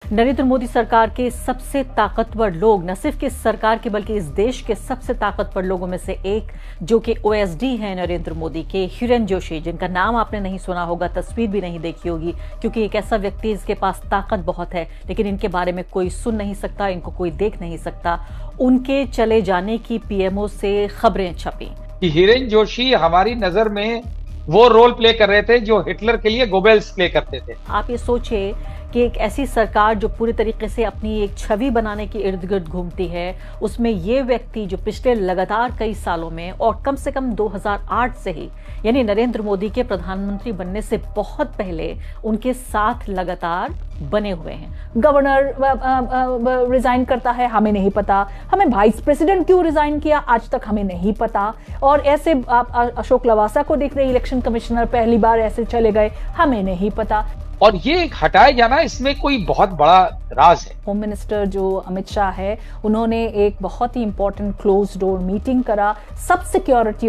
नरेंद्र मोदी सरकार के सबसे ताकतवर लोग न सिर्फ कि सरकार के बल्कि इस देश के सबसे ताकतवर लोगों में से एक जो कि ओएसडी हैं नरेंद्र मोदी के, हिरेन जोशी, जिनका नाम आपने नहीं सुना होगा, तस्वीर भी नहीं देखी होगी, क्योंकि एक ऐसा व्यक्ति इसके पास ताकत बहुत है लेकिन इनके बारे में कोई सुन नहीं सकता, इनको कोई देख नहीं सकता। उनके चले जाने की पीएमओ से खबरें छपी। हिरेन जोशी हमारी नजर में वो रोल प्ले कर रहे थे जो हिटलर के लिए गोबेल्स प्ले करते थे। आप ये सोचिए कि एक ऐसी सरकार जो पूरी तरीके से अपनी एक छवि बनाने के इर्द गिर्द घूमती है, उसमें ये व्यक्ति जो पिछले लगातार कई सालों में और कम से कम 2008 से ही, यानी नरेंद्र मोदी के प्रधानमंत्री बनने से बहुत पहले उनके साथ लगातार बने हुए हैं। गवर्नर रिजाइन करता है, हमें नहीं पता, हमें वाइस प्रेसिडेंट क्यों रिजाइन किया आज तक हमें नहीं पता, और ऐसे अशोक लवासा को देख रहे इलेक्शन कमिश्नर पहली बार ऐसे चले गए, हमें नहीं पता। और ये हटाए जाना, इसमें कोई बहुत बड़ा राज है। होम मिनिस्टर जो अमित शाह है, उन्होंने एक बहुत ही इंपॉर्टेंट क्लोज डोर मीटिंग करा सब सिक्योरिटी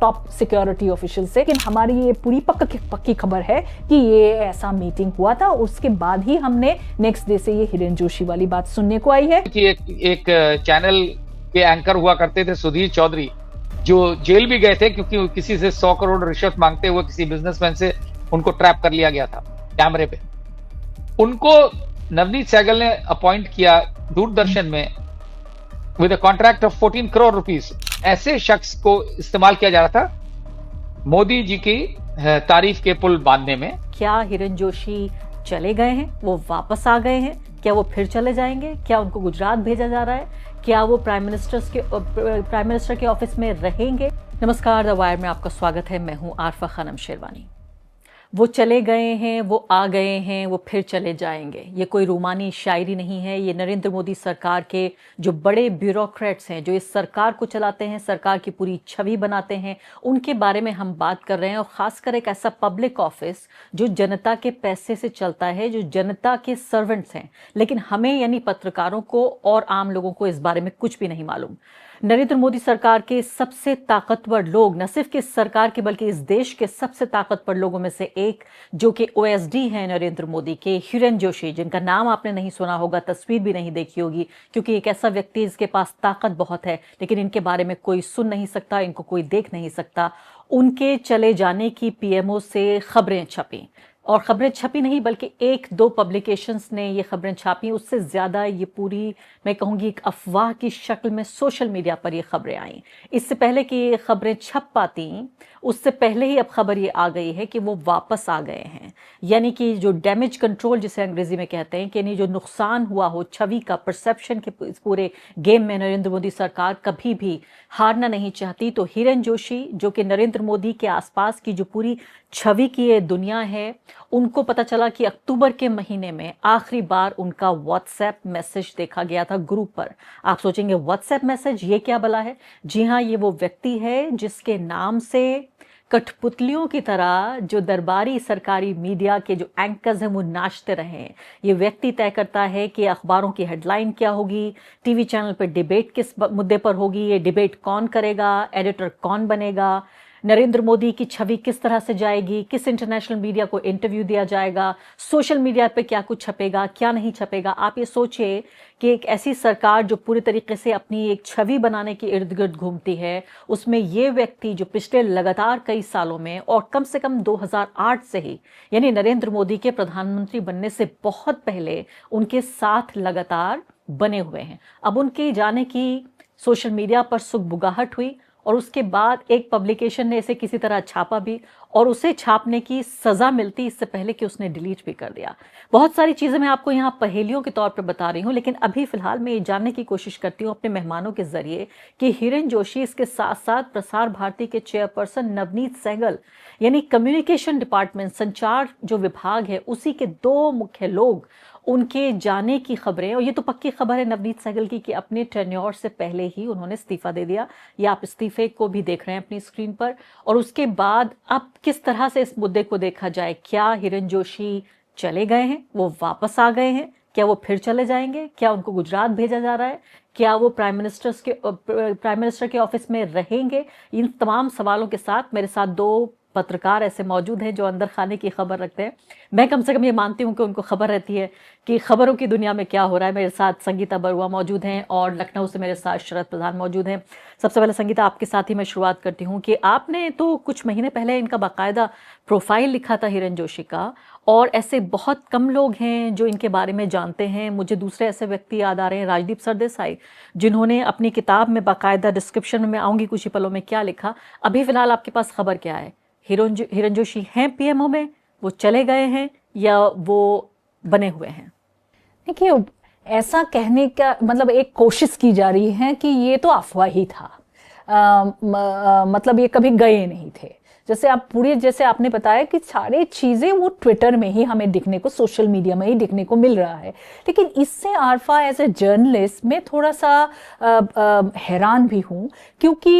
टॉप सिक्योरिटी ऑफिशियल से। लेकिन हमारी ये पूरी पक्की खबर है कि ये ऐसा मीटिंग हुआ था, उसके बाद ही हमने नेक्स्ट डे से ये हिरेन जोशी वाली बात सुनने को आई है कि एक चैनल के एंकर हुआ करते थे सुधीर चौधरी, जो जेल भी गए थे क्योंकि किसी से 100 करोड़ रिश्वत मांगते हुए किसी बिजनेसमैन से उनको ट्रैप कर लिया गया था कैमरे पे। उनको नवनीत सहगल ने अपॉइंट किया दूरदर्शन में with a contract of 14 crore rupees. ऐसे शख्स को इस्तेमाल किया जा रहा था मोदी जी की तारीफ के पुल बांधने में। क्या हिरेन जोशी चले गए हैं, वो वापस आ गए हैं? क्या वो फिर चले जाएंगे? क्या उनको गुजरात भेजा जा रहा है? क्या वो प्राइम मिनिस्टर के ऑफिस में रहेंगे? नमस्कार, द वायर में आपका स्वागत है। मैं हूं आरफा खानम शेरवानी। वो चले गए हैं, वो आ गए हैं, वो फिर चले जाएंगे, ये कोई रूमानी शायरी नहीं है। ये नरेंद्र मोदी सरकार के जो बड़े ब्यूरोक्रेट्स हैं, जो इस सरकार को चलाते हैं, सरकार की पूरी छवि बनाते हैं, उनके बारे में हम बात कर रहे हैं। और खासकर एक ऐसा पब्लिक ऑफिस जो जनता के पैसे से चलता है, जो जनता के सर्वेंट्स हैं, लेकिन हमें यानी पत्रकारों को और आम लोगों को इस बारे में कुछ भी नहीं मालूम। नरेंद्र मोदी सरकार के सबसे ताकतवर लोग न सिर्फ कि इस सरकार के बल्कि इस देश के सबसे ताकतवर लोगों में से एक जो कि ओएसडी हैं नरेंद्र मोदी के, हिरेन जोशी, जिनका नाम आपने नहीं सुना होगा, तस्वीर भी नहीं देखी होगी, क्योंकि एक ऐसा व्यक्ति इसके पास ताकत बहुत है लेकिन इनके बारे में कोई सुन नहीं सकता, इनको कोई देख नहीं सकता। उनके चले जाने की पीएमओ से खबरें छपी, और खबरें छपी नहीं बल्कि एक दो पब्लिकेशंस ने ये खबरें छापी, उससे ज़्यादा ये पूरी मैं कहूँगी एक अफवाह की शक्ल में सोशल मीडिया पर ये खबरें आई। इससे पहले कि ये खबरें छप पाती, उससे पहले ही अब खबर ये आ गई है कि वो वापस आ गए हैं। यानी कि जो डैमेज कंट्रोल जिसे अंग्रेजी में कहते हैं, कि यानी जो नुकसान हुआ हो छवि का, परसेप्शन के इस पूरे गेम में नरेंद्र मोदी सरकार कभी भी हारना नहीं चाहती। तो हिरेन जोशी, जो कि नरेंद्र मोदी के आसपास की जो पूरी छवि की ये दुनिया है, उनको पता चला कि अक्टूबर के महीने में आखिरी बार उनका व्हाट्सएप मैसेज देखा गया था ग्रुप पर। आप सोचेंगे व्हाट्सएप मैसेज, ये क्या भला है? जी हाँ, ये वो व्यक्ति है जिसके नाम से कठपुतलियों की तरह जो दरबारी सरकारी मीडिया के जो एंकर्स हैं वो नाचते रहे हैं। ये व्यक्ति तय करता है कि अखबारों की हेडलाइन क्या होगी, टीवी चैनल पर डिबेट किस मुद्दे पर होगी, ये डिबेट कौन करेगा, एडिटर कौन बनेगा, नरेंद्र मोदी की छवि किस तरह से जाएगी, किस इंटरनेशनल मीडिया को इंटरव्यू दिया जाएगा, सोशल मीडिया पे क्या कुछ छपेगा, क्या नहीं छपेगा। आप ये सोचिए कि एक ऐसी सरकार जो पूरी तरीके से अपनी एक छवि बनाने के इर्द गिर्द घूमती है, उसमें ये व्यक्ति जो पिछले लगातार कई सालों में और कम से कम 2008 से ही, यानी नरेंद्र मोदी के प्रधानमंत्री बनने से बहुत पहले उनके साथ लगातार बने हुए हैं। अब उनके जाने की सोशल मीडिया पर सुगबुगाहट हुई और उसके बाद एक पब्लिकेशन ने इसे किसी तरह छापा भी, और उसे छापने की सजा मिलती इससे पहले कि उसने डिलीट भी कर दिया। बहुत सारी चीज़ें मैं आपको यहाँ पहेलियों के तौर पर बता रही हूँ, लेकिन अभी फिलहाल मैं ये जानने की कोशिश करती हूँ अपने मेहमानों के जरिए कि हिरेन जोशी, इसके साथ साथ प्रसार भारती के चेयरपर्सन नवनीत सहगल, यानी कम्युनिकेशन डिपार्टमेंट, संचार जो विभाग है, उसी के दो मुख्य लोग, उनके जाने की खबरें। और ये तो पक्की खबर है नवनीत सहगल की कि अपने टेन्योर से पहले ही उन्होंने इस्तीफा दे दिया। या आप इस्तीफे को भी देख रहे हैं अपनी स्क्रीन पर। और उसके बाद अब किस तरह से इस मुद्दे को देखा जाए? क्या हिरेन जोशी चले गए हैं, वो वापस आ गए हैं? क्या वो फिर चले जाएंगे? क्या उनको गुजरात भेजा जा रहा है? क्या वो प्राइम मिनिस्टर के ऑफिस में रहेंगे? इन तमाम सवालों के साथ मेरे साथ दो पत्रकार ऐसे मौजूद हैं जो अंदर खाने की खबर रखते हैं। मैं कम से कम ये मानती हूँ कि उनको खबर रहती है कि खबरों की दुनिया में क्या हो रहा है। मेरे साथ संगीता बरुआ मौजूद हैं और लखनऊ से मेरे साथ शरद प्रधान मौजूद हैं। सबसे पहले संगीता, आपके साथ ही मैं शुरुआत करती हूँ कि आपने तो कुछ महीने पहले इनका बाकायदा प्रोफाइल लिखा था हिरन जोशी का, और ऐसे बहुत कम लोग हैं जो इनके बारे में जानते हैं। मुझे दूसरे ऐसे व्यक्ति याद आ रहे हैं, राजदीप सरदेसाई, जिन्होंने अपनी किताब में बाकायदा डिस्क्रिप्शन में आऊँगी कुछ ही पलों में क्या लिखा। अभी फिलहाल आपके पास खबर क्या है? हिरन जोशी हैं पीएमओ में, वो चले गए हैं या वो बने हुए हैं? देखिए, ऐसा कहने का मतलब एक कोशिश की जा रही है कि ये तो अफवाह ही था। मतलब ये कभी गए नहीं थे। जैसे आप पूरी, जैसे आपने बताया कि सारी चीजें वो ट्विटर में ही हमें दिखने को, सोशल मीडिया में ही दिखने को मिल रहा है। लेकिन इससे आरफा एज ए जर्नलिस्ट मैं थोड़ा सा हैरान भी हूँ, क्योंकि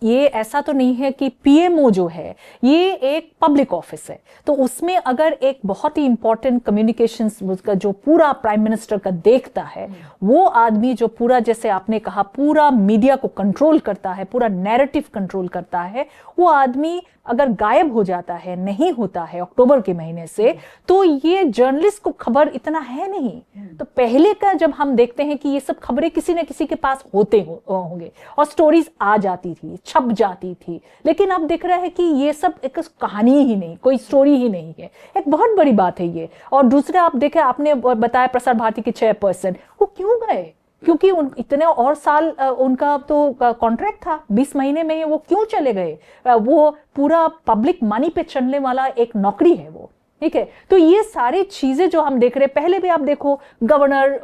ये ऐसा तो नहीं है कि पीएमओ जो है ये एक पब्लिक ऑफिस है, तो उसमें अगर एक बहुत ही इंपॉर्टेंट कम्युनिकेशंस का जो पूरा प्राइम मिनिस्टर का देखता है, वो आदमी जो पूरा, जैसे आपने कहा, पूरा मीडिया को कंट्रोल करता है, पूरा नैरेटिव कंट्रोल करता है, वो आदमी अगर गायब हो जाता है, नहीं होता है अक्टूबर के महीने से, तो ये जर्नलिस्ट को खबर इतना है नहीं। तो पहले का जब हम देखते हैं कि ये सब खबरें किसी न किसी के पास होते होंगे और स्टोरीज आ जाती थी, छप जाती थी, लेकिन अब दिख रहा है कि ये सब एक कहानी ही नहीं, कोई स्टोरी ही नहीं है। एक बहुत बड़ी बात है ये। और दूसरा, आप देखें, आपने बताया प्रसार भारती के चेयरपर्सन, वो क्यों गए? क्योंकि इतने और साल उनका तो कॉन्ट्रैक्ट था, 20 महीने में वो क्यों चले गए? वो पूरा पब्लिक मनी पे चलने वाला एक नौकरी है वो, ठीक है। तो ये सारी चीजें जो हम देख रहे हैं, पहले भी आप देखो, गवर्नर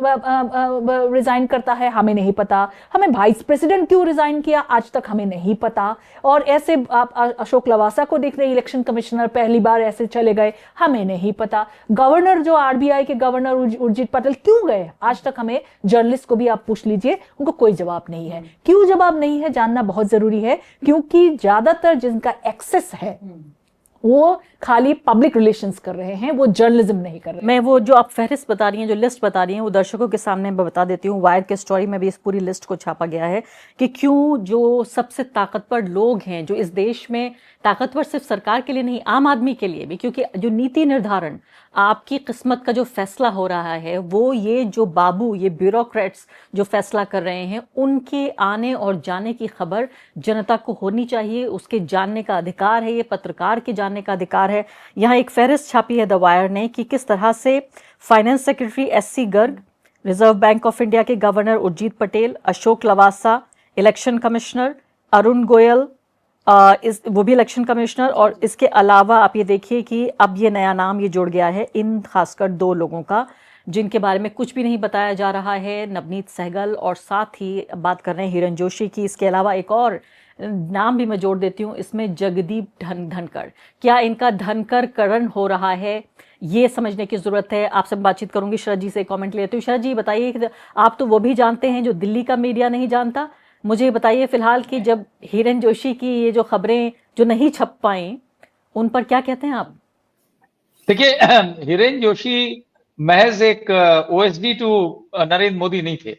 रिजाइन करता है, हमें नहीं पता, हमें वाइस प्रेसिडेंट क्यों रिजाइन किया आज तक हमें नहीं पता। और ऐसे आप अशोक लवासा को देख रहे हैं, इलेक्शन कमिश्नर, पहली बार ऐसे चले गए, हमें नहीं पता। गवर्नर जो आरबीआई के गवर्नर उर्जित पटेल क्यों गए आज तक हमें, जर्नलिस्ट को भी आप पूछ लीजिए, उनको कोई जवाब नहीं है। क्यों जवाब नहीं है जानना बहुत जरूरी है, क्योंकि ज्यादातर जिनका एक्सेस है वो खाली पब्लिक रिलेशंस कर रहे हैं, वो जर्नलिज्म नहीं कर रहे। मैं वो जो आप फहरिस्त बता रही हैं, जो लिस्ट बता रही हैं, वो दर्शकों के सामने मैं बता देती हूँ। वायर के स्टोरी में भी इस पूरी लिस्ट को छापा गया है कि क्यों जो सबसे ताकतवर लोग हैं, जो इस देश में ताकतवर सिर्फ सरकार के लिए नहीं, आम आदमी के लिए भी, क्योंकि जो नीति निर्धारण, आपकी किस्मत का जो फैसला हो रहा है, वो ये जो बाबू, ये ब्यूरोक्रेट्स जो फैसला कर रहे हैं, उनके आने और जाने की खबर जनता को होनी चाहिए। उसके जानने का अधिकार है, ये पत्रकार के जानने का अधिकार है। यहाँ एक फहरिस्त छापी है द वायर ने कि किस तरह से finance secretary SC Garg, Reserve Bank of India के governor Urjit Patel, Ashok Lavasa election commissioner, Arun Goyal वो भी इलेक्शन कमिश्नर, और इसके अलावा आप ये देखिए कि अब ये नया नाम ये जुड़ गया है, इन खासकर 2 लोगों का जिनके बारे में कुछ भी नहीं बताया जा रहा है, नवनीत सहगल और साथ ही बात कर रहे हैं हिरन जोशी की। इसके अलावा एक और नाम भी मैं जोड़ देती हूँ इसमें, जगदीप धनखड़। क्या इनका धनकर करण हो रहा है, ये समझने की जरूरत है। आपसे बातचीत करूंगी, शरद जी से कमेंट लेती हूँ। शरद जी बताइए, आप तो वो भी जानते हैं जो दिल्ली का मीडिया नहीं जानता। मुझे बताइए फिलहाल कि जब हिरन जोशी की ये जो खबरें जो नहीं छप पाई, उन पर क्या कहते हैं आप? देखिए, हिरन जोशी महज एक ओएसडी टू नरेंद्र मोदी नहीं थे।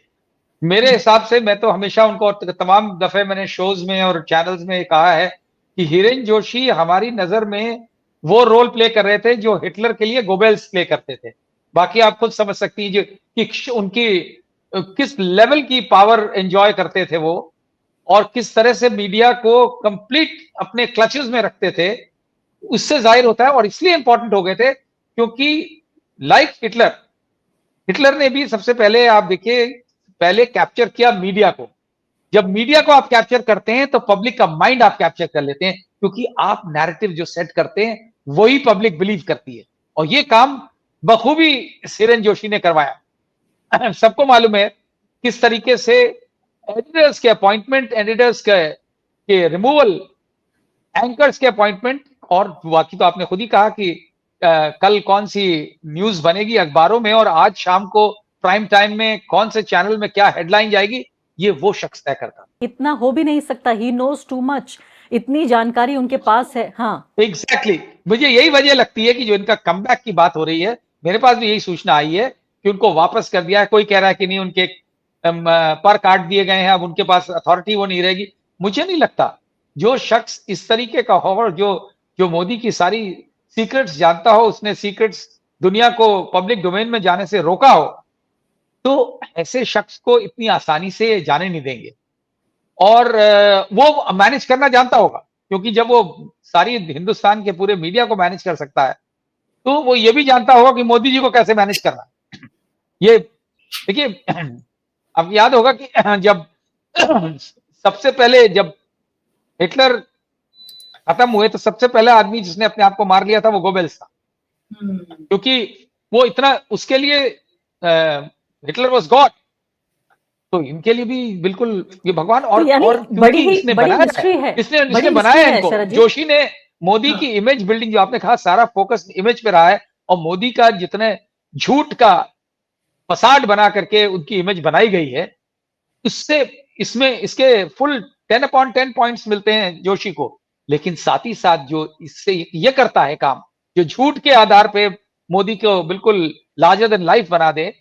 मेरे हिसाब से, मैं तो हमेशा उनको तमाम दफे मैंने शोज में और चैनल्स में कहा है कि हिरन जोशी हमारी नजर में वो रोल प्ले कर रहे थे जो हिटलर के लिए गोबेल्स प्ले करते थे। बाकी आप खुद समझ सकती हैं कि उनकी किस लेवल की पावर एंजॉय करते थे वो, और किस तरह से मीडिया को कंप्लीट अपने क्लचेस में रखते थे। उससे जाहिर होता है, और इसलिए इंपॉर्टेंट हो गए थे क्योंकि लाइक हिटलर ने भी सबसे पहले, आप देखिए, पहले कैप्चर किया मीडिया को। जब मीडिया को आप कैप्चर करते हैं तो पब्लिक का माइंड आप कैप्चर कर लेते हैं, क्योंकि आप नैरेटिव जो सेट करते हैं वही पब्लिक बिलीव करती है। और ये काम बखूबी हिरन जोशी ने करवाया। सबको मालूम है किस तरीके से एडिटर्स के अपॉइंटमेंट, एडिटर्स के रिमूवल, एंकर्स के अपॉइंटमेंट, और बाकी तो आपने खुद ही कहा कि कल कौन सी न्यूज बनेगी अखबारों में और आज शाम को प्राइम टाइम में कौन से चैनल में क्या हेडलाइन जाएगी, ये वो शख्स तय करता। इतना हो भी नहीं सकता, ही नोज टू मच, इतनी जानकारी उनके पास है। हाँ, एग्जैक्टली। मुझे यही वजह लगती है कि जो इनका कमबैक की बात हो रही है, मेरे पास भी यही सूचना आई है कि उनको वापस कर दिया है। कोई कह रहा है कि नहीं, उनके पर काट दिए गए हैं, अब उनके पास अथॉरिटी वो नहीं रहेगी। मुझे नहीं लगता जो शख्स इस तरीके का हो, जो जो मोदी की सारी सीक्रेट्स जानता हो, उसने सीक्रेट्स दुनिया को पब्लिक डोमेन में जाने से रोका हो, तो ऐसे शख्स को इतनी आसानी से जाने नहीं देंगे। और वो मैनेज करना जानता होगा, क्योंकि जब वो सारी हिंदुस्तान के पूरे मीडिया को मैनेज कर सकता है, तो वो ये भी जानता होगा कि मोदी जी को कैसे मैनेज करना। ये देखिए, अब याद होगा कि जब सबसे पहले जब हिटलर खत्म हुए, तो सबसे पहला आदमी जिसने अपने आप को मार लिया था वो गोबेल्स था, क्योंकि वो इतना उसके लिए हिटलर वाज गॉड। तो इनके लिए भी बिल्कुल ये भगवान। और तो यानी और बड़ी क्योंकि इसने बड़ी बनाया हिस्ट्री है, है, इसने बड़ी बनाया हिस्ट्री है है इनको। शरद जी। जोशी ने मोदी की इमेज बिल्डिंग, जो आपने कहा, सारा फोकस इमेज पे रहा है, और मोदी का जितने झूठ का फसाड बना करके उनकी इमेज बनाई गई है, इससे इसमें इसके फुल 10/10 पॉइंट्स मिलते हैं जोशी को। लेकिन साथ ही साथ जो इससे ये करता है काम, जो झूठ के आधार पे मोदी को बिल्कुल लार्जर देन लाइफ बना दे,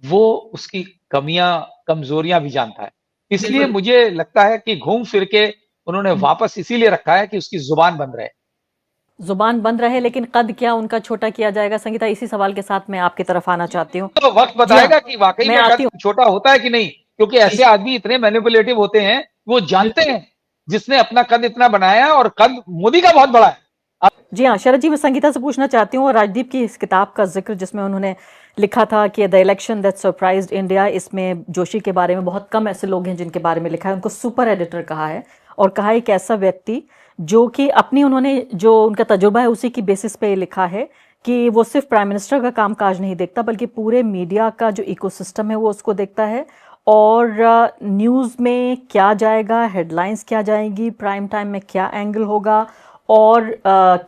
वो उसकी कमियां कमजोरियां भी जानता है। इसलिए मुझे लगता है कि घूम फिर के उन्होंने वापस इसीलिए रखा है कि उसकी जुबान बंद रहे। जुबान बंद रहे, लेकिन कद क्या उनका छोटा किया जाएगा? संगीता, इसी सवाल के साथ मैं आपकी तरफ आना चाहती हूँ। तो वक्त बताएगा कि वाकई मैं में आती कद छोटा होता है कि नहीं, क्योंकि ऐसे आदमी इतने मैनिपुलेटिव होते हैं, वो जानते हैं जिसने अपना कद इतना बनाया है, और कद मोदी का बहुत बड़ा है। जी हाँ शरद जी, मैं संगीता से पूछना चाहती हूँ, और राजदीप की इस किताब का जिक्र जिसमें उन्होंने लिखा था कि the election that surprised India, इसमें जोशी के बारे में बहुत कम ऐसे लोग हैं जिनके बारे में लिखा है। उनको सुपर एडिटर कहा है, और कहा एक ऐसा व्यक्ति जो कि अपनी उन्होंने जो उनका तजुर्बा है उसी की बेसिस पे लिखा है कि वो सिर्फ प्राइम मिनिस्टर का कामकाज नहीं देखता, बल्कि पूरे मीडिया का जो इकोसिस्टम है वो उसको देखता है, और न्यूज़ में क्या जाएगा, हेडलाइंस क्या जाएंगी, प्राइम टाइम में क्या एंगल होगा, और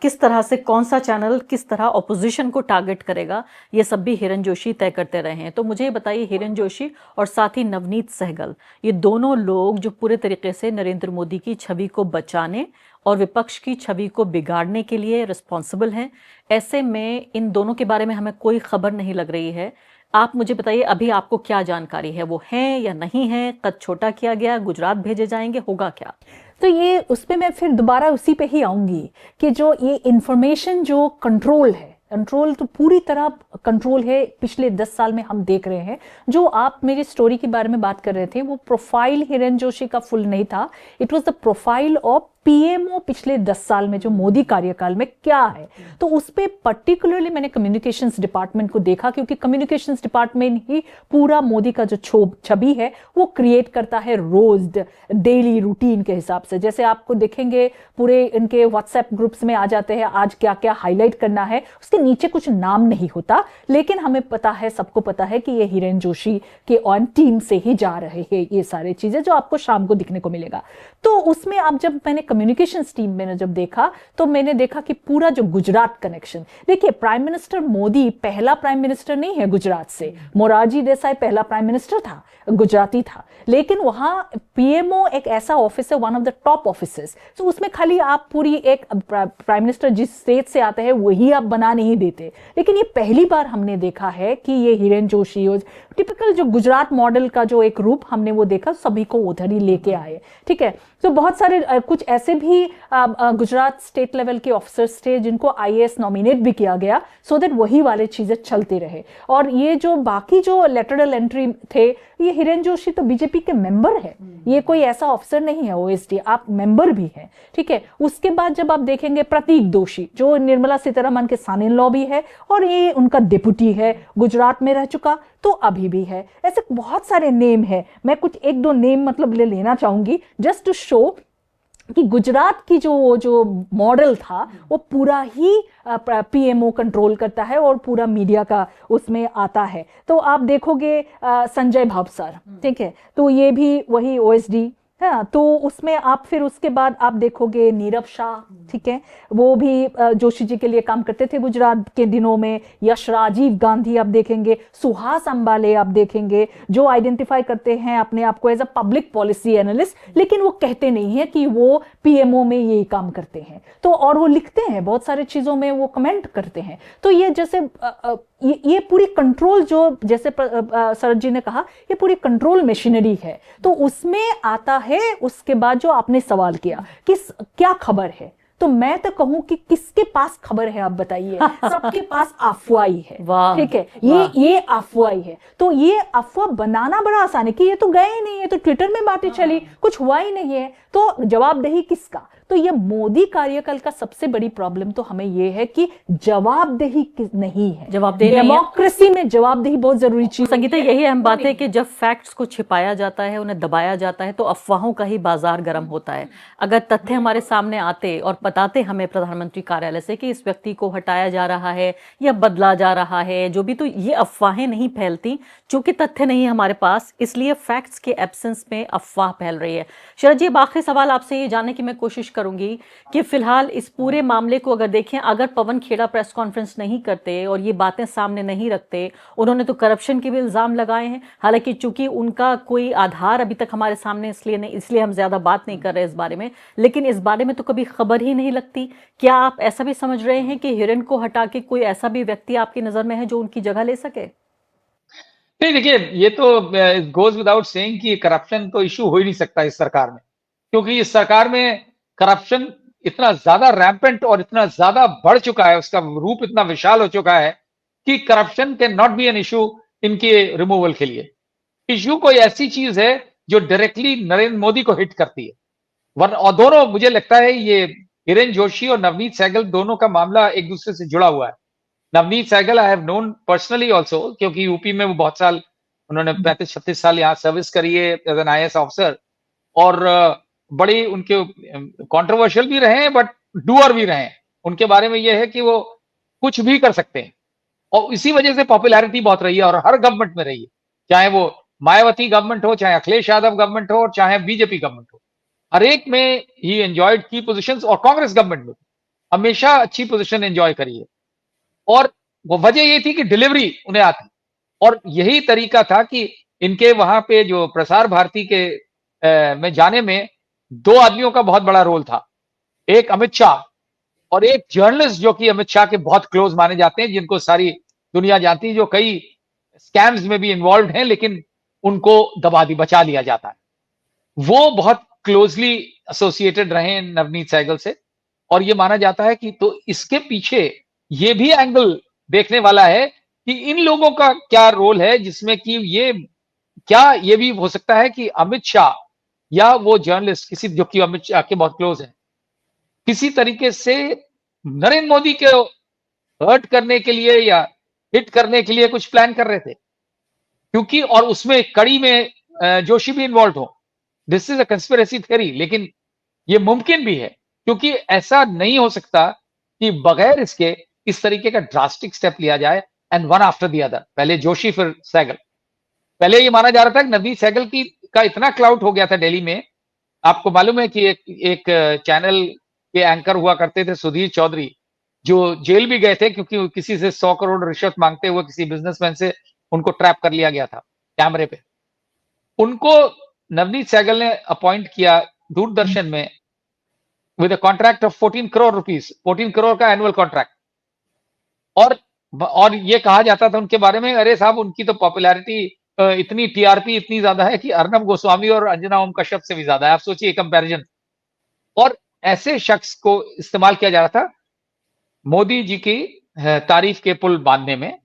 किस तरह से कौन सा चैनल किस तरह ऑपोजिशन को टारगेट करेगा, ये सब भी हिरन जोशी तय करते रहे हैं। तो मुझे ये बताइए, हिरन जोशी और साथ ही नवनीत सहगल, ये दोनों लोग जो पूरे तरीके से नरेंद्र मोदी की छवि को बचाने और विपक्ष की छवि को बिगाड़ने के लिए रिस्पॉन्सिबल हैं, ऐसे में इन दोनों के बारे में हमें कोई खबर नहीं लग रही है। आप मुझे बताइए, अभी आपको क्या जानकारी है, वो हैं या नहीं है, कद छोटा किया गया, गुजरात भेजे जाएंगे, होगा क्या? तो ये उस पर मैं फिर दोबारा उसी पे ही आऊंगी कि जो ये इंफॉर्मेशन जो कंट्रोल है, कंट्रोल तो पूरी तरह कंट्रोल है, पिछले 10 साल में हम देख रहे हैं। जो आप मेरी स्टोरी के बारे में बात कर रहे थे, वो प्रोफाइल हिरन जोशी का फुल नहीं था, it was the profile of PMO पिछले 10 साल में जो मोदी कार्यकाल में क्या है। तो उस पे पर्टिकुलरली मैंने कम्युनिकेशंस डिपार्टमेंट को देखा, क्योंकि कम्युनिकेशंस डिपार्टमेंट ही पूरा मोदी का जो छवि है वो क्रिएट करता है रोज डेली रूटीन के हिसाब से। जैसे आपको देखेंगे पूरे इनके व्हाट्सएप ग्रुप्स में आ जाते हैं, आज क्या क्या हाईलाइट करना है, उसके नीचे कुछ नाम नहीं होता, लेकिन हमें पता है, सबको पता है कि ये हिरन जोशी के ऑन टीम से ही जा रहे हैं ये सारी चीजें, जो आपको शाम को दिखने को मिलेगा। तो उसमें आप जब मैंने कम्युनिकेशन टीम में जब देखा, तो मैंने देखा कि पूरा जो गुजरात कनेक्शन, देखिए प्राइम मिनिस्टर मोदी पहला प्राइम मिनिस्टर नहीं है गुजरात से, मोरारजी देसाई पहला प्राइम मिनिस्टर था, गुजराती था, लेकिन वहां पीएमओ एक ऐसा ऑफिस है, one of the top offices, तो उसमें खाली आप पूरी एक प्राइम मिनिस्टर जिस स्टेट से आते हैं वही आप बना नहीं देते। लेकिन ये पहली बार हमने देखा है कि ये हिरन जोशी टिपिकल जो गुजरात मॉडल का जो एक रूप हमने वो देखा, सभी को उधर ही लेके आए। ठीक है, तो बहुत सारे कुछ ऐसे भी गुजरात स्टेट लेवल के ऑफिसर्स थे जिनको आईएएस नॉमिनेट भी किया गया, सो दैट वही वाले चीजें चलते रहे। और ये जो बाकी जो लेटरल एंट्री थे, ये हिरन जोशी तो बीजेपी के मेंबर है, ये कोई ऐसा ऑफिसर नहीं है ओएसडी, आप मेंबर भी हैं। ठीक है, उसके बाद जब आप देखेंगे प्रतीक दोषी जो निर्मला सीतारमण के सन इन लॉ भी है, और ये उनका डिप्टी है, गुजरात में रह चुका, तो अभी भी है। ऐसे बहुत सारे नेम है, मैं कुछ एक दो नेम मतलब ले लेना चाहूंगी जस्ट टू शो कि गुजरात की जो मॉडल था वो पूरा ही पीएमओ कंट्रोल करता है और पूरा मीडिया का उसमें आता है। तो आप देखोगे संजय भावसार, ठीक है, तो ये भी वही ओएसडी, हाँ, तो उसमें आप फिर उसके बाद आप देखोगे नीरव शाह, ठीक है, वो भी जोशी जी के लिए काम करते थे गुजरात के दिनों में। यश राजीव गांधी आप देखेंगे, सुहास अंबाले आप देखेंगे, जो आइडेंटिफाई करते हैं अपने आप को as a public policy analyst, लेकिन वो कहते नहीं है कि वो पीएमओ में ये काम करते हैं। तो और वो लिखते हैं बहुत सारे चीजों में, वो कमेंट करते हैं। तो ये जैसे ये पूरी कंट्रोल, जो जैसे शरद जी ने कहा, ये पूरी कंट्रोल मशीनरी है। तो उसमें आता है उसके बाद जो आपने सवाल किया कि क्या खबर है, तो मैं तो कहूं कि किसके पास खबर है, आप बताइए। सबके पास अफवाही है, ठीक है, ये अफवाही है। तो ये अफवाह बनाना बड़ा आसान है कि ये तो गए ही नहीं है, तो ट्विटर में बातें चली, कुछ हुआ ही नहीं है, तो जवाबदेही किसका? तो ये मोदी कार्यकाल का सबसे बड़ी प्रॉब्लम तो हमें ये है कि जवाबदेही नहीं है। जवाबदेही डेमोक्रेसी में जवाबदेही बहुत जरूरी चीज। संगीता, यही अहम बात है कि जब फैक्ट्स को छिपाया जाता है, उन्हें दबाया जाता है, तो अफवाहों का ही बाजार गर्म होता है। अगर तथ्य हमारे सामने आते और बताते हमें प्रधानमंत्री कार्यालय से कि इस व्यक्ति को हटाया जा रहा है या बदला जा रहा है, जो भी, तो ये अफवाहें नहीं फैलती। चूंकि तथ्य नहीं है हमारे पास, इसलिए फैक्ट्स के एब्सेंस में अफवाह फैल रही है। शरद जी, आखिरी सवाल आपसे ये जानने की मैं कोशिश करूंगी कि फिलहाल इस पूरे मामले को अगर देखें, अगर पवन खेड़ा प्रेस कॉन्फ्रेंस नहीं करते और ये बातें सामने नहीं रखते, उन्होंने तो करप्शन के भी इल्जाम लगाए हैं, हालांकि चूंकि उनका कोई आधार अभी तक हमारे सामने इसलिए हम ज्यादा बात नहीं कर रहे इस बारे में, लेकिन इस बारे में तो कभी खबर ही नहीं लगती। क्या आप ऐसा भी समझ रहे हैं कि हिरेन को हटा के कोई ऐसा भी व्यक्ति आपकी नजर में है जो उनकी जगह ले सके? नहीं, देखिए, ये तो गोज विदाउट सेइंग कि करप्शन तो इशू हो ही नहीं सकता इस सरकार में, क्योंकि इस सरकार में करप्शन इतना ज्यादा रैम्पेंट और इतना ज्यादा बढ़ चुका है, उसका रूप इतना विशाल हो चुका है कि corruption can not be an issue इनके रिमूवल के लिए। इशू कोई ऐसी चीज है जो डायरेक्टली नरेंद्र मोदी को हिट करती है। और दोनों, मुझे लगता है ये हिरेन जोशी और नवनीत सहगल दोनों का मामला एक दूसरे से जुड़ा हुआ है। Navneet Sehgal I have known personally also, क्योंकि यूपी में वो बहुत साल, उन्होंने 35-36 साल यहाँ सर्विस करी है एज एन IAS ऑफिसर, और बड़ी उनके कंट्रोवर्शियल भी रहे हैं, बट डूअर भी रहे हैं। उनके बारे में यह है कि वो कुछ भी कर सकते हैं, और इसी वजह से पॉपुलैरिटी बहुत रही है, और हर गवर्नमेंट में रही है, चाहे वो मायावती गवर्नमेंट हो, चाहे अखिलेश यादव गवर्नमेंट हो, और चाहे बीजेपी गवर्नमेंट हो, हर एक में ही एंजॉयड की पोजीशंस, और कांग्रेस गवर्नमेंट में हमेशा अच्छी पोजीशन एंजॉय करी है। और वो वजह ये थी कि डिलीवरी उन्हें आती, और यही तरीका था कि इनके वहां पे जो प्रसार भारती के में जाने में दो आदमियों का बहुत बड़ा रोल था, एक अमित शाह और एक जर्नलिस्ट जो कि अमित शाह के बहुत क्लोज माने जाते हैं, जिनको सारी दुनिया जानती है, जो कई स्कैम्स में भी इन्वॉल्व हैं, लेकिन उनको बचा लिया जाता है। वो बहुत क्लोजली एसोसिएटेड रहे नवनीत सहगल से, और ये माना जाता है कि तो इसके पीछे ये भी एंगल देखने वाला है कि इन लोगों का क्या रोल है, जिसमें कि ये भी हो सकता है कि अमित शाह या वो जर्नलिस्ट किसी, जो कि अमित शाह के बहुत क्लोज है, किसी तरीके से नरेंद्र मोदी के हर्ट करने के लिए या हिट करने के लिए कुछ प्लान कर रहे थे, क्योंकि और उसमें कड़ी में जोशी भी इन्वॉल्व हो। This is a conspiracy theory, लेकिन ये मुमकिन भी है, क्योंकि ऐसा नहीं हो सकता कि बगैर इसके इस तरीके का ड्रास्टिक स्टेप लिया जाए, and one after the other, पहले जोशी फिर सहगल। पहले ये माना जा रहा था कि नवनीत सहगल का इतना क्लाउड हो गया था दिल्ली में। आपको मालूम है कि एक चैनल के एंकर हुआ करते थे, सुधीर चौधरी, जो जेल भी गए थे क्योंकि किसी से 100 करोड़ रिश्वत मांगते हुए किसी बिजनेसमैन से उनको ट्रैप कर लिया गया था कैमरे पे। उनको नवनीत सहगल ने अपॉइंट किया दूरदर्शन में with a contract of 14 crore rupees, 14 crore का एनुअल कॉन्ट्रैक्ट। और ये कहा जाता था उनके बारे में, अरे साहब, उनकी तो पॉपुलैरिटी इतनी, TRP इतनी ज्यादा है कि अर्नब गोस्वामी और अंजना ओम कश्यप से भी ज्यादा है। आप सोचिए कंपैरिजन। और ऐसे शख्स को इस्तेमाल किया जा रहा था मोदी जी की तारीफ के पुल बांधने में,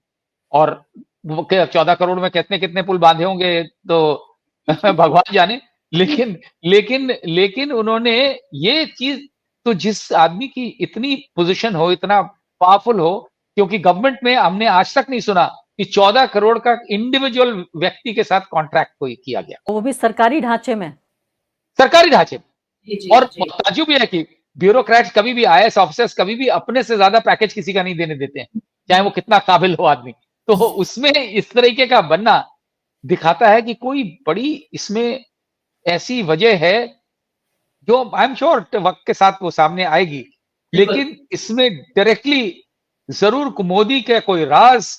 और 14 करोड़ में कितने कितने पुल बांधे होंगे तो भगवान जाने। लेकिन उन्होंने ये चीज, तो जिस आदमी की इतनी पोजीशन हो, इतना पावरफुल हो, क्योंकि गवर्नमेंट में हमने आज तक नहीं सुना कि 14 करोड़ का इंडिविजुअल व्यक्ति के साथ कॉन्ट्रैक्ट कोई किया गया, वो भी सरकारी ढांचे में। सरकारी ढांचे में। और ताज्जुब यह है कि ब्यूरोक्रेट्स कभी भी, IAS ऑफिसर्स कभी भी अपने से ज्यादा पैकेज किसी का नहीं देने देते हैं, चाहे वो कितना काबिल हो आदमी। तो उसमें इस तरीके का बनना दिखाता है कि कोई बड़ी इसमें ऐसी वजह है जो आई एम श्योर वक्त के साथ वो सामने आएगी, लेकिन इसमें डायरेक्टली जरूर मोदी के कोई राज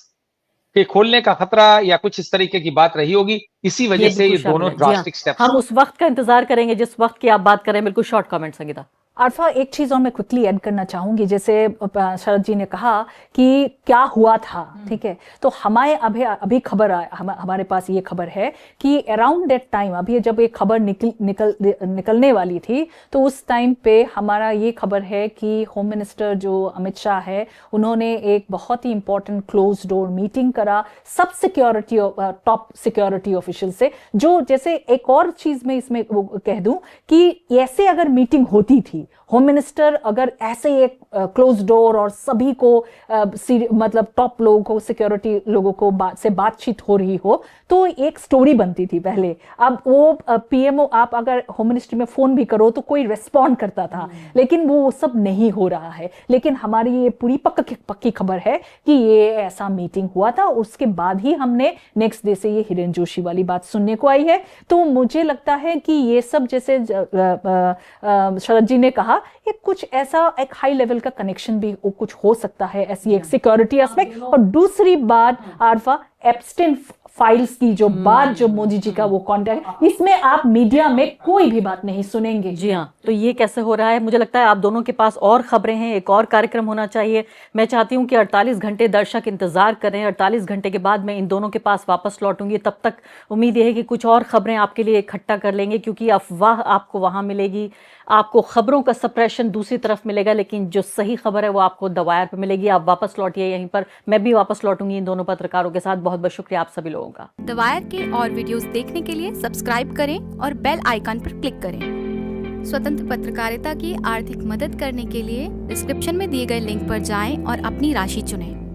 के खोलने का खतरा या कुछ इस तरीके की बात रही होगी। इसी वजह से ये दोनों ड्रास्टिक स्टेप्स। हम उस वक्त का इंतजार करेंगे जिस वक्त की आप बात कर रहे हैं। बिल्कुल शॉर्ट कमेंट संगीता। आरफा, एक चीज और मैं क्विकली ऐड करना चाहूंगी, जैसे शरद जी ने कहा कि क्या हुआ था, ठीक है, तो हमारे अभी खबर हमारे पास ये खबर है कि अराउंड दैट टाइम, अभी जब ये खबर निकलने वाली थी, तो उस टाइम पे हमारा ये खबर है कि होम मिनिस्टर जो अमित शाह है, उन्होंने एक बहुत ही इंपॉर्टेंट क्लोज डोर मीटिंग करा सब सिक्योरिटी टॉप सिक्योरिटी ऑफिशियल से। जो जैसे एक और चीज मैं इसमें वो कह दूं कि ऐसे अगर मीटिंग होती थी, होम मिनिस्टर अगर ऐसे एक क्लोज डोर और सभी को मतलब टॉप लोगों को, सिक्योरिटी लोगों को से बातचीत हो रही हो, तो एक स्टोरी बनती थी पहले। अब वो पीएमओ, आप अगर होम मिनिस्ट्री में फोन भी करो तो कोई रेस्पॉन्ड करता था, लेकिन वो सब नहीं हो रहा है। लेकिन हमारी ये पूरी पक्की खबर है कि ये ऐसा मीटिंग हुआ था, उसके बाद ही हमने नेक्स्ट डे से ये हिरेन जोशी वाली बात सुनने को आई है। तो मुझे लगता है कि ये सब, जैसे शरद जी ने कहा, एक कुछ ऐसा एक हाई लेवल का कनेक्शन भी कुछ हो सकता है, ऐसी एक सिक्योरिटी एस्पेक्ट। और दूसरी बात आरफा, एप्स्टेन फाइल्स की जो बात, जो मोदी जी का वो कॉन्टेक्ट, इसमें आप मीडिया में कोई भी बात नहीं सुनेंगे। जी हाँ, तो ये कैसे हो रहा है? मुझे लगता है आप दोनों के पास और खबरें हैं, एक और कार्यक्रम होना चाहिए। मैं चाहती हूँ कि 48 घंटे दर्शक इंतजार करें। 48 घंटे के बाद मैं इन दोनों के पास वापस लौटूंगी। तब तक उम्मीद है कि कुछ और खबरें आपके लिए इकट्ठा कर लेंगे, क्योंकि अफवाह आपको वहां मिलेगी, आपको खबरों का सप्रेशन दूसरी तरफ मिलेगा, लेकिन जो सही खबर है वो आपको द वायर पे मिलेगी। आप वापस लौटिए यहीं पर, मैं भी वापस लौटूंगी इन दोनों पत्रकारों के साथ। बहुत बहुत शुक्रिया आप सभी लोगों का। द वायर के और वीडियोस देखने के लिए सब्सक्राइब करें और बेल आइकन पर क्लिक करें। स्वतंत्र पत्रकारिता की आर्थिक मदद करने के लिए डिस्क्रिप्शन में दिए गए लिंक पर जाएं और अपनी राशि चुनें।